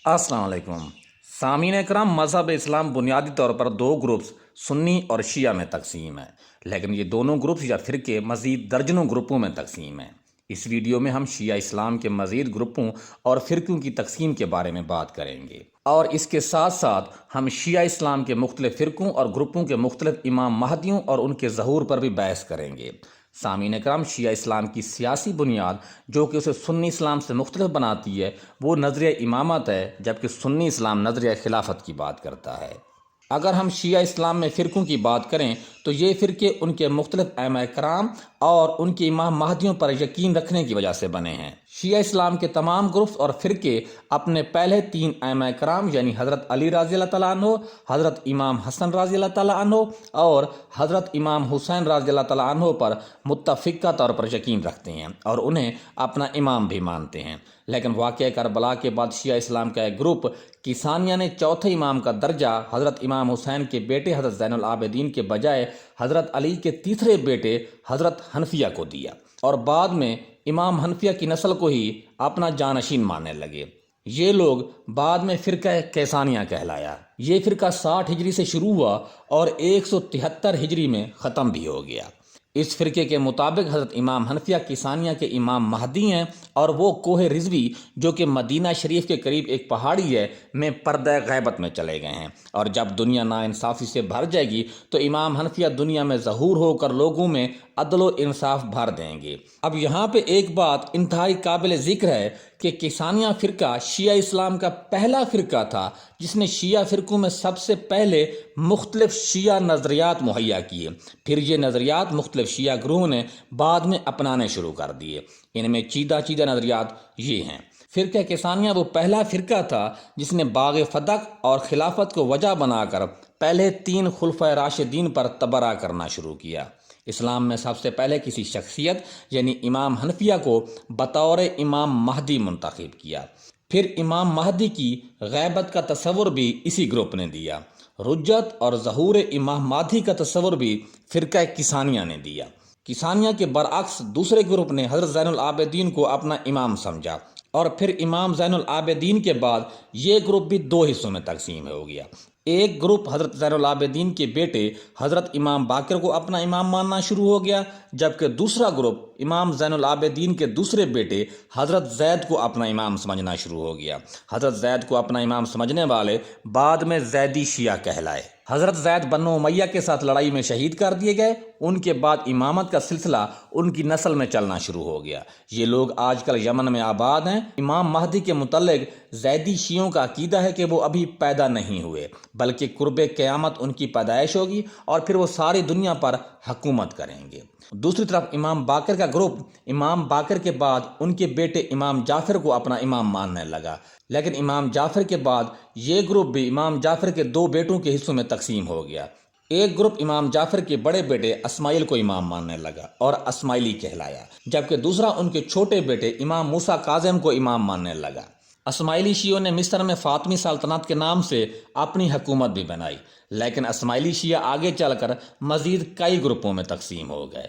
السلام علیکم سامعین کرام، مذہب اسلام بنیادی طور پر دو گروپس سنی اور شیعہ میں تقسیم ہے، لیکن یہ دونوں گروپس یا فرقے مزید درجنوں گروپوں میں تقسیم ہیں۔ اس ویڈیو میں ہم شیعہ اسلام کے مزید گروپوں اور فرقوں کی تقسیم کے بارے میں بات کریں گے، اور اس کے ساتھ ساتھ ہم شیعہ اسلام کے مختلف فرقوں اور گروپوں کے مختلف امام مہدیوں اور ان کے ظہور پر بھی بحث کریں گے۔ سامعین کرام، شیعہ اسلام کی سیاسی بنیاد جو کہ اسے سنی اسلام سے مختلف بناتی ہے وہ نظریہ امامت ہے، جبکہ سنی اسلام نظریہ خلافت کی بات کرتا ہے۔ اگر ہم شیعہ اسلام میں فرقوں کی بات کریں تو یہ فرقے ان کے مختلف ائمہ کرام اور ان کے امام مہدیوں پر یقین رکھنے کی وجہ سے بنے ہیں۔ شیعہ اسلام کے تمام گروپس اور فرقے اپنے پہلے تین ائمہ کرام یعنی حضرت علی رضی اللہ تعالیٰ عنہ، حضرت امام حسن رضی اللہ تعالیٰ عنہ اور حضرت امام حسین رضی اللہ تعالیٰ عنہ پر متفقہ طور پر یقین رکھتے ہیں اور انہیں اپنا امام بھی مانتے ہیں۔ لیکن واقعہ کربلا کے بعد شیعہ اسلام کا ایک گروپ کسانیہ نے چوتھے امام کا درجہ حضرت امام حسین کے بیٹے حضرت زین العابدین کے بجائے حضرت علی کے تیسرے بیٹے حضرت حنفیہ کو دیا، اور بعد میں امام حنفیہ کی نسل کو ہی اپنا جانشین ماننے لگے۔ یہ لوگ بعد میں فرقہ کیسانیہ کہلایا۔ یہ فرقہ 60 ہجری سے شروع ہوا اور 173 ہجری میں ختم بھی ہو گیا۔ اس فرقے کے مطابق حضرت امام حنفیہ کسانیہ کے امام مہدی ہیں، اور وہ کوہ رضوی جو کہ مدینہ شریف کے قریب ایک پہاڑی ہے میں پردہ غیبت میں چلے گئے ہیں، اور جب دنیا ناانصافی سے بھر جائے گی تو امام حنفیہ دنیا میں ظہور ہو کر لوگوں میں عدل و انصاف بھر دیں گے۔ اب یہاں پہ ایک بات انتہائی قابل ذکر ہے کہ کسانیہ فرقہ شیعہ اسلام کا پہلا فرقہ تھا جس نے شیعہ فرقوں میں سب سے پہلے مختلف شیعہ نظریات مہیا کیے، پھر یہ نظریات مختلف شیعہ گروہوں نے بعد میں اپنانے شروع کر دیے۔ ان میں چیدہ نظریات یہ ہیں۔ فرقہ کسانیہ وہ پہلا فرقہ تھا جس نے باغ فتح اور خلافت کو وجہ بنا کر پہلے 3 خلفائے راشدین پر تبرہ کرنا شروع کیا۔ اسلام میں سب سے پہلے کسی شخصیت یعنی امام حنفیہ کو بطور امام مہدی منتخب کیا، پھر امام مہدی کی غیبت کا تصور بھی اسی گروپ نے دیا۔ رجت اور ظہور امام مہدی کا تصور بھی فرقہ کسانیہ نے دیا۔ کسانیہ کے برعکس دوسرے گروپ نے حضرت زین العابدین کو اپنا امام سمجھا، اور پھر امام زین العابدین کے بعد یہ گروپ بھی 2 حصوں میں تقسیم ہو گیا۔ ایک گروپ حضرت زین العابدین کے بیٹے حضرت امام باقر کو اپنا امام ماننا شروع ہو گیا، جبکہ دوسرا گروپ امام زین العابدین کے دوسرے بیٹے حضرت زید کو اپنا امام سمجھنا شروع ہو گیا۔ حضرت زید کو اپنا امام سمجھنے والے بعد میں زیدی شیعہ کہلائے۔ حضرت زید بنو امیہ کے ساتھ لڑائی میں شہید کر دیے گئے۔ ان کے بعد امامت کا سلسلہ ان کی نسل میں چلنا شروع ہو گیا۔ یہ لوگ آج کل یمن میں آباد ہیں۔ امام مہدی کے متعلق زیدی شیعوں کا عقیدہ ہے کہ وہ ابھی پیدا نہیں ہوئے، بلکہ قرب قیامت ان کی پیدائش ہوگی اور پھر وہ ساری دنیا پر حکومت کریں گے۔ دوسری طرف امام باقر کا گروپ امام باقر کے بعد ان کے بیٹے امام جعفر کو اپنا امام ماننے لگا، لیکن امام جعفر کے بعد یہ گروپ بھی امام جعفر کے 2 بیٹوں کے حصوں میں تقسیم ہو گیا۔ ایک گروپ امام جعفر کے بڑے بیٹے اسماعیل کو امام ماننے لگا اور اسماعیلی کہلایا، جبکہ دوسرا ان کے چھوٹے بیٹے امام موسیٰ کاظم کو امام ماننے لگا۔ اسماعیلی شیعوں نے مصر میں فاطمی سلطنت کے نام سے اپنی حکومت بھی بنائی، لیکن اسماعیلی شیعہ آگے چل کر مزید کئی گروپوں میں تقسیم ہو گئے۔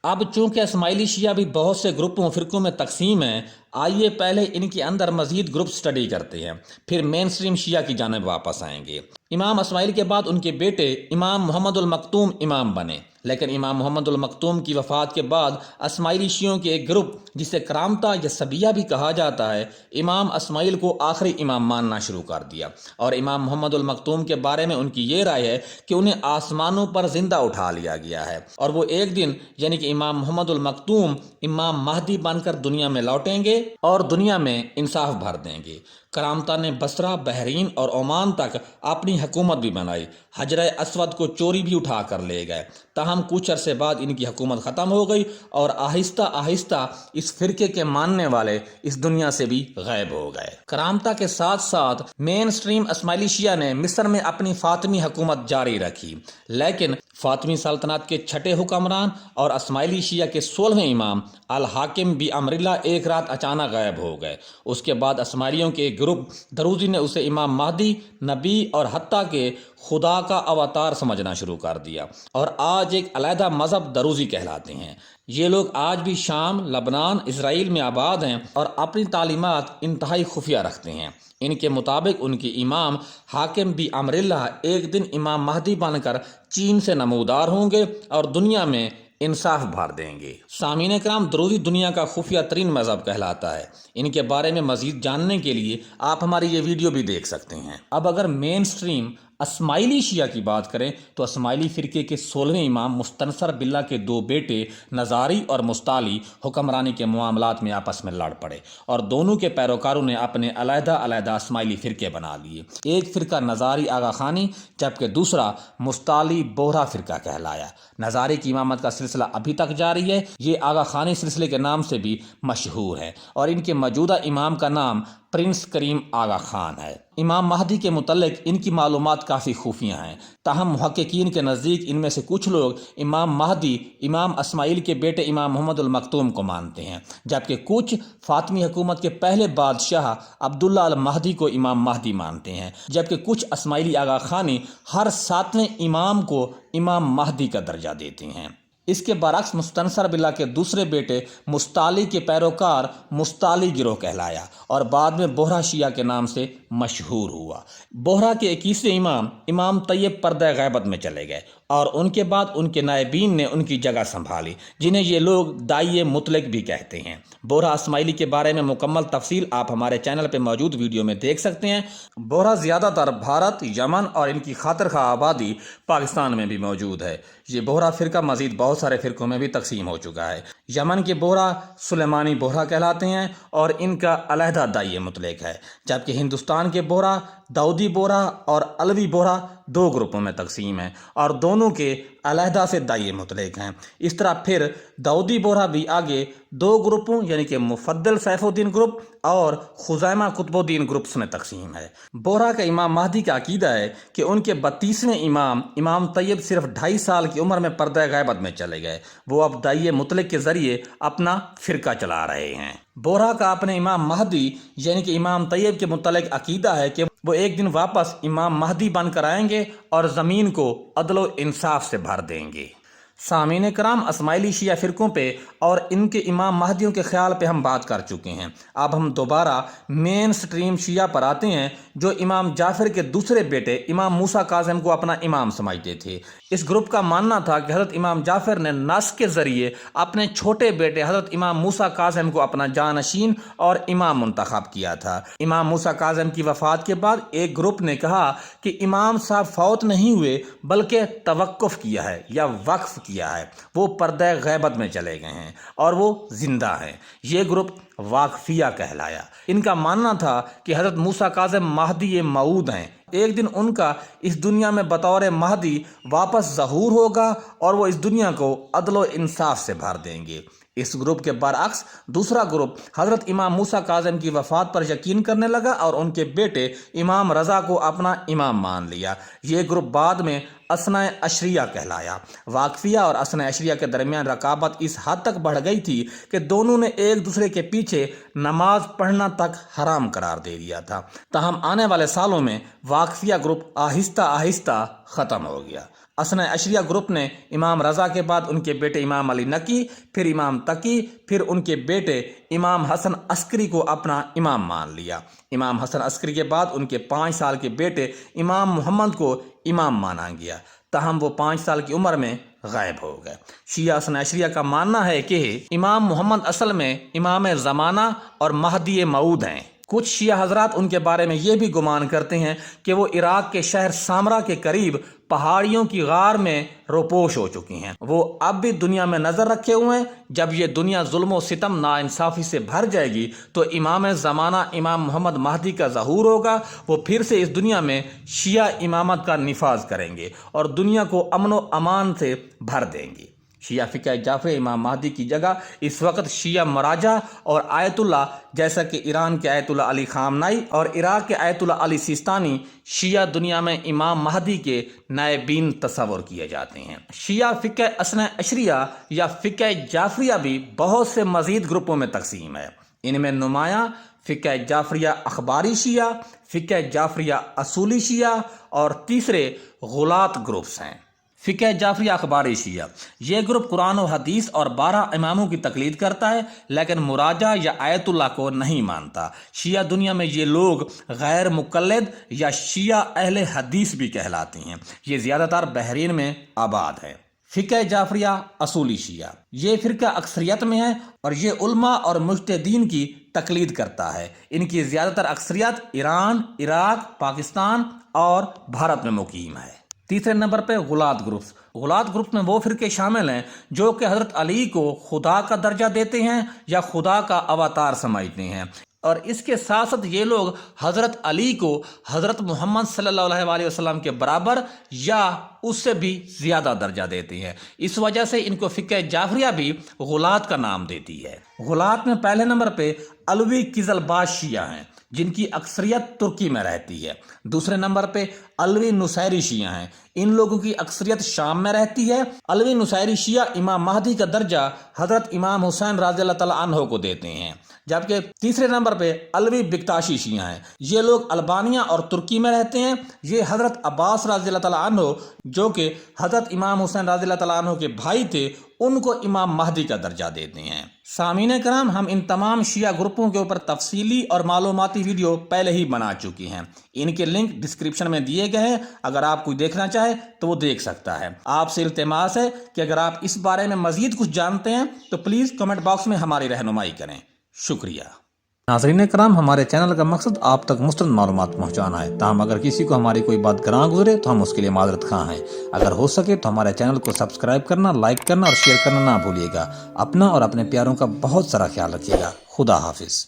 اب چونکہ اسماعیلی شیعہ بھی بہت سے گروپوں فرقوں میں تقسیم ہیں، آئیے پہلے ان کے اندر مزید گروپ سٹڈی کرتے ہیں، پھر مین سٹریم شیعہ کی جانب واپس آئیں گے۔ امام اسماعیل کے بعد ان کے بیٹے امام محمد المکتوم امام بنے، لیکن امام محمد المکتوم کی وفات کے بعد اسماعیلی شیعوں کے ایک گروپ جسے کرامتہ یا سبیہ بھی کہا جاتا ہے، امام اسماعیل کو آخری امام ماننا شروع کر دیا، اور امام محمد المکتوم کے بارے میں ان کی یہ رائے ہے کہ انہیں آسمانوں پر زندہ اٹھا لیا گیا ہے، اور وہ ایک دن یعنی کہ امام محمد المکتوم امام مہدی بن کر دنیا میں لوٹیں گے اور دنیا میں انصاف بھر دیں گے۔ کرامتہ نے بصرہ، بحرین اور عمان تک اپنی حکومت بھی بنائی۔ حجر اسود کو چوری بھی اٹھا کر لے گئے، تاہم کچھ عرصے بعد ان کی حکومت ختم ہو گئی اور آہستہ آہستہ اس فرقے کے ماننے والے اس دنیا سے بھی غائب ہو گئے۔ کرامتہ کے ساتھ ساتھ مین سٹریم اسماعیلی شیعہ نے مصر میں اپنی فاطمی حکومت جاری رکھی، لیکن فاطمی سلطنت کے چھٹے حکمران اور اسماعیلی شیعہ کے 16ویں امام الحاکم بی امر اللہ ایک رات اچانک غائب ہو گئے۔ اس کے بعد اسماعیلیوں کے ایک گروپ دروزی نے اسے امام مہدی، نبی اور حتیٰ کہ خدا کا اوتار سمجھنا شروع کر دیا اور آج ایک علیحدہ مذہب دروزی کہلاتے ہیں۔ یہ لوگ آج بھی شام، لبنان، اسرائیل میں آباد ہیں اور اپنی تعلیمات انتہائی خفیہ رکھتے ہیں۔ ان کے مطابق ان کے امام حاکم بن امر اللہ ایک دن امام مہدی بن کر چین سے نمودار ہوں گے اور دنیا میں انصاف بھر دیں گے۔ سامعین کرام، دروزی دنیا کا خفیہ ترین مذہب کہلاتا ہے۔ ان کے بارے میں مزید جاننے کے لیے آپ ہماری یہ ویڈیو بھی دیکھ سکتے ہیں۔ اب اگر مین سٹریم اسماعیلی شیعہ کی بات کریں تو اسماعیلی فرقے کے 16ویں امام مستنصر باللہ کے دو بیٹے نظاری اور مستعلی حکمرانی کے معاملات میں آپس میں لڑ پڑے اور دونوں کے پیروکاروں نے اپنے علیحدہ علیحدہ اسماعیلی فرقے بنا لیے۔ ایک فرقہ نظاری آغا خانی جبکہ دوسرا مستعلی بوہرا فرقہ کہلایا۔ نظاری کی امامت کا سلسلہ ابھی تک جاری ہے۔ یہ آغا خانی سلسلے کے نام سے بھی مشہور ہے اور ان کے موجودہ امام کا نام پرنس کریم آغا خان ہے۔ امام مہدی کے متعلق ان کی معلومات کافی خفیہ ہیں، تاہم محققین کے نزدیک ان میں سے کچھ لوگ امام مہدی امام اسماعیل کے بیٹے امام محمد المکتوم کو مانتے ہیں، جبکہ کچھ فاطمی حکومت کے پہلے بادشاہ عبداللہ المہدی کو امام مہدی مانتے ہیں، جبکہ کچھ اسماعیلی آغا خانی ہر 7ویں امام کو امام مہدی کا درجہ دیتے ہیں۔ اس کے برعکس مستنصر باللہ کے دوسرے بیٹے مستعلی کے پیروکار مستعلی گروہ کہلایا اور بعد میں بوہرا شیعہ کے نام سے مشہور ہوا۔ بوہرا کے 21ویں امام امام طیب پردہ غیبت میں چلے گئے اور ان کے بعد ان کے نائبین نے ان کی جگہ سنبھالی، جنہیں یہ لوگ داعی مطلق بھی کہتے ہیں۔ بوہرا اسماعیلی کے بارے میں مکمل تفصیل آپ ہمارے چینل پہ موجود ویڈیو میں دیکھ سکتے ہیں۔ بوہرا زیادہ تر بھارت، یمن اور ان کی خاطر خواہ آبادی پاکستان میں بھی موجود ہے۔ یہ بوہرا فرقہ مزید بہت سارے فرقوں میں بھی تقسیم ہو چکا ہے۔ یمن کے بوہرا سلیمانی بوہرا کہلاتے ہیں اور ان کا علیحدہ داعی مطلق ہے، جبکہ ہندوستان کے بوہرا داؤدی بوہرا اور علوی بوہرا دو گروپوں میں تقسیم ہیں اور دونوں کے علیحدہ سے داعی مطلق ہیں۔ اس طرح پھر داؤدی بوہرا بھی آگے دو گروپوں یعنی کہ مفضل سیف الدین گروپ اور خزیمہ قطب الدین گروپس میں تقسیم ہے۔ بوہرا کا امام مہدی کا عقیدہ ہے کہ ان کے 32ویں امام امام طیب صرف 2.5 سال کی عمر میں پردہ غیبت میں چلے گئے۔ وہ اب داعی مطلق کے ذریعے اپنا فرقہ چلا رہے ہیں۔ بوہرا کا اپنے امام مہدی یعنی کہ امام طیب کے متعلق عقیدہ ہے کہ وہ ایک دن واپس امام مہدی بن کر آئیں گے اور زمین کو عدل و انصاف سے بھر دیں گے۔ سامعین کرام، اسماعیلی شیعہ فرقوں پہ اور ان کے امام مہدیوں کے خیال پہ ہم بات کر چکے ہیں۔ اب ہم دوبارہ مین سٹریم شیعہ پر آتے ہیں جو امام جعفر کے دوسرے بیٹے امام موسیٰ کاظم کو اپنا امام سمجھتے تھے۔ اس گروپ کا ماننا تھا کہ حضرت امام جعفر نے نص کے ذریعے اپنے چھوٹے بیٹے حضرت امام موسیٰ کاظم کو اپنا جانشین اور امام منتخب کیا تھا۔ امام موسیٰ کاظم کی وفات کے بعد ایک گروپ نے کہا کہ امام صاحب فوت نہیں ہوئے بلکہ توقف کیا ہے یا وقف کیا ہے، وہ پردہ غیبت میں چلے گئے ہیں اور وہ زندہ ہیں۔ یہ گروپ واقفیہ کہلایا۔ ان کا ماننا تھا کہ حضرت موسیٰ کاظم مہدی موعود ہیں، ایک دن ان کا اس دنیا میں بطور مہدی واپس ظہور ہوگا اور وہ اس دنیا کو عدل و انصاف سے بھر دیں گے۔ اس گروپ کے برعکس دوسرا گروپ حضرت امام موسیٰ کاظم کی وفات پر یقین کرنے لگا اور ان کے بیٹے امام رضا کو اپنا امام مان لیا۔ یہ گروپ بعد میں اثنا عشریہ کہلایا۔ واقفیہ اور اثنا عشریہ کے درمیان رقابت اس حد تک بڑھ گئی تھی کہ دونوں نے ایک دوسرے کے پیچھے نماز پڑھنا تک حرام قرار دے دیا تھا۔ تاہم آنے والے سالوں میں واقفیہ گروپ آہستہ آہستہ ختم ہو گیا۔ اثنا عشریہ گروپ نے امام رضا کے بعد ان کے بیٹے امام علی نقی، پھر امام تقی، پھر ان کے بیٹے امام حسن عسکری کو اپنا امام مان لیا۔ امام حسن عسکری کے بعد ان کے 5 سال کے بیٹے امام محمد کو امام مانا گیا، تاہم وہ 5 سال کی عمر میں غائب ہو گئے۔ شیعہ اثنا عشریہ کا ماننا ہے کہ امام محمد اصل میں امام زمانہ اور مہدی موعود ہیں۔ کچھ شیعہ حضرات ان کے بارے میں یہ بھی گمان کرتے ہیں کہ وہ عراق کے شہر سامرا کے قریب پہاڑیوں کی غار میں روپوش ہو چکی ہیں۔ وہ اب بھی دنیا میں نظر رکھے ہوئے ہیں۔ جب یہ دنیا ظلم و ستم ناانصافی سے بھر جائے گی تو امام زمانہ امام محمد مہدی کا ظہور ہوگا۔ وہ پھر سے اس دنیا میں شیعہ امامت کا نفاذ کریں گے اور دنیا کو امن و امان سے بھر دیں گے۔ شیعہ فقہ جعفری امام مہدی کی جگہ اس وقت شیعہ مراجع اور آیت اللہ، جیسا کہ ایران کے آیت اللہ علی خامنائی اور عراق کے آیت اللہ علی سیستانی شیعہ دنیا میں امام مہدی کے نائبین تصور کیے جاتے ہیں۔ شیعہ فقہ اثنا عشریہ یا فقہ جعفریہ بھی بہت سے مزید گروپوں میں تقسیم ہے۔ ان میں نمایاں فقہ جعفریہ اخباری شیعہ، فقہ جعفریہ اصولی شیعہ اور تیسرے غلاط گروپس ہیں۔ فقہ جعفریہ اخباری شیعہ، یہ گروپ قرآن و حدیث اور 12 اماموں کی تقلید کرتا ہے لیکن مراجع یا آیت اللہ کو نہیں مانتا۔ شیعہ دنیا میں یہ لوگ غیر مقلد یا شیعہ اہل حدیث بھی کہلاتے ہیں۔ یہ زیادہ تر بحرین میں آباد ہے۔ فقہ جعفریہ اصولی شیعہ، یہ فرقہ اکثریت میں ہے اور یہ علماء اور مجتہدین کی تقلید کرتا ہے۔ ان کی زیادہ تر اکثریت ایران، عراق، پاکستان اور بھارت میں مقیم ہے۔ تیسرے نمبر پہ غلاط گروپس۔ غلاط گروپ میں وہ فرقے شامل ہیں جو کہ حضرت علی کو خدا کا درجہ دیتے ہیں یا خدا کا اواتار سمجھتے ہیں، اور اس کے ساتھ ساتھ یہ لوگ حضرت علی کو حضرت محمد صلی اللہ علیہ وسلم کے برابر یا اس سے بھی زیادہ درجہ دیتے ہیں۔ اس وجہ سے ان کو فقہ جعفریہ بھی غلاط کا نام دیتی ہے۔ غلاط میں پہلے نمبر پہ علوی قزلباش شیعہ ہیں جن کی اکثریت ترکی میں رہتی ہے۔ دوسرے نمبر پہ علوی نصیری شیعہ ہیں، ان لوگوں کی اکثریت شام میں رہتی ہے۔ علوی نصیری شیعہ امام مہدی کا درجہ حضرت امام حسین رضی اللہ تعالیٰ عنہ کو دیتے ہیں۔ جبکہ تیسرے نمبر پہ علوی بکتاشی شیعہ ہیں، یہ لوگ البانیہ اور ترکی میں رہتے ہیں۔ یہ حضرت عباس رضی اللہ تعالیٰ عنہ جو کہ حضرت امام حسین رضی اللہ تعالیٰ عنہ کے بھائی تھے، ان کو امام مہدی کا درجہ دیتے ہیں۔ سامعین کرام، ہم ان تمام شیعہ گروپوں کے اوپر تفصیلی اور معلوماتی ویڈیو پہلے ہی بنا چکی ہیں، ان کے لنک ڈسکرپشن میں دیے گئے ہیں، اگر آپ کوئی دیکھنا چاہے تو وہ دیکھ سکتا ہے۔ آپ سے التماس ہے کہ اگر آپ اس بارے میں مزید کچھ جانتے ہیں تو پلیز کمنٹ باکس میں ہماری رہنمائی کریں۔ شکریہ۔ ناظرین کرام، ہمارے چینل کا مقصد آپ تک مستند معلومات پہنچانا ہے، تاہم اگر کسی کو ہماری کوئی بات گراں گزرے تو ہم اس کے لیے معذرت خواہ ہیں۔ اگر ہو سکے تو ہمارے چینل کو سبسکرائب کرنا، لائک کرنا اور شیئر کرنا نہ بھولیے گا۔ اپنا اور اپنے پیاروں کا بہت سارا خیال رکھیے گا۔ خدا حافظ۔